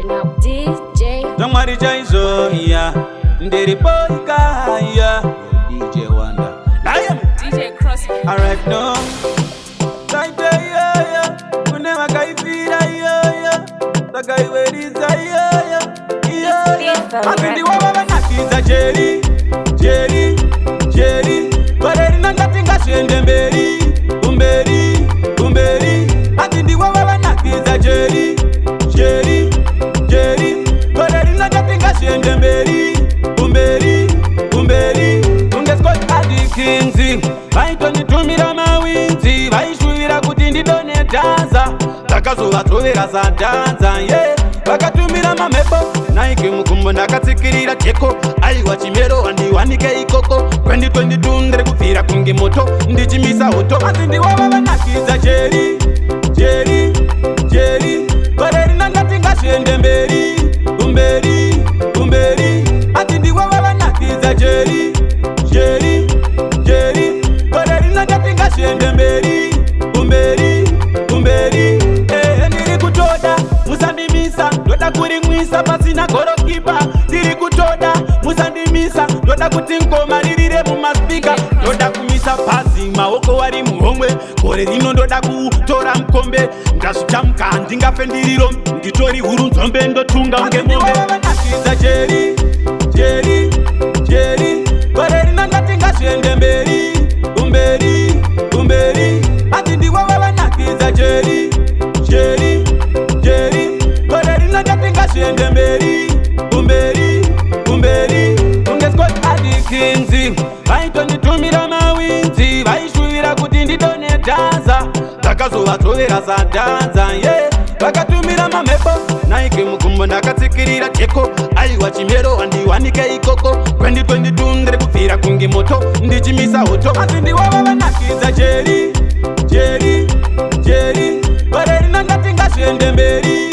checking out DJ. Don't worry, Jaizo, yeah. Mberi boy, yeah. DJ Wonder. I am DJ Cross. alright, no. Yeah. Kunema kaifira, yeah. Takai weriza, yeah. Atindi wawa nakiza Jerry. Bareri nangatinga shende Mberi. Atindi wawa nakiza Jerry. Bareri nangatinga shende Mberi. Ungeskot adikinzi. Vaitonitumira mawinzi. Vaishuvira kuti ndidone danza. Takazovatovera sadanza, yeah. Vakatumira mamepo naike mukumbo ndakatsikirira jeko. Aiwa chimero handiwanike ikoko. 2022 ndiri kupfira kunge moto ndichimisa hoto. Asi ndiwava vanakidza Jerry. Bareri nangatinga shende Mberi. Asi ndiwava vanakidza Jerry. Bareri nangatinga shende Mberi. Ndiri kutoda musandimisa ndoda kurimwisa pasina gorokipa. Ndiri kutoda musandimisa ndoda kuti ngoma ririre mumaspika. Ndoda kumisa pasi maoko wari muhomwe. Gore rino ndoda kutora mukombe. Ndazvichamuka ndingafe ndiriro nditori huru nzombe ndotunga unge mombe. Nakiza Jerry. Bareri nangatinga shende Mberi. Ati ndiwava vanakiza Jerry. Bareri nangatinga shende Mberi. Ungeskot adikinzi. Vaitonitumira mawinzi. Vaishuvira kuti ndidone danza. Takazovatovera sadanza, yeah. Vakatumira mamepo naike mukumbo ndakatsikirira jeko. Aiwa chimero handiwanike ikoko. 2022 ndiri kupfira kunge moto ndichimisa hoto. Asi ndiwava vanakidza Jerry. Bareri nangatinga shende Mberi.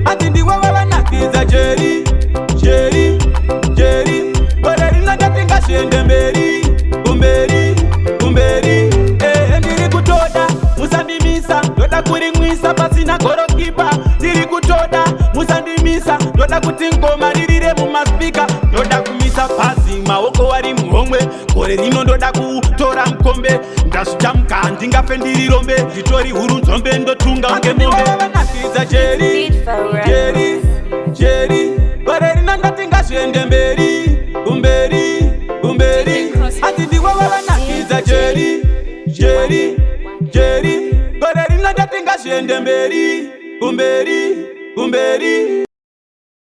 Ati ndiwava vanakidza Jerry. Bareri nangatinga shende Mberi. Ndiri kutoda musandimisa ndoda kurimwisa pasina gorokipa. Ndiri kutoda musandimisa ndoda kuti ngoma ririre mumaspika. Ndoda kumisa pasi maoko wari muhomwe. Gore rino ndoda kutora mukombe. Ndazvichamuka ndingafe ndirirombe. Nditori huru nzombe ndotunga unge mombe. Nakiza Jerry. Bareri nangatinga shende Mberi. Ati ndiwava vanakiza Jerry. Bareri nangatinga shende Mberi.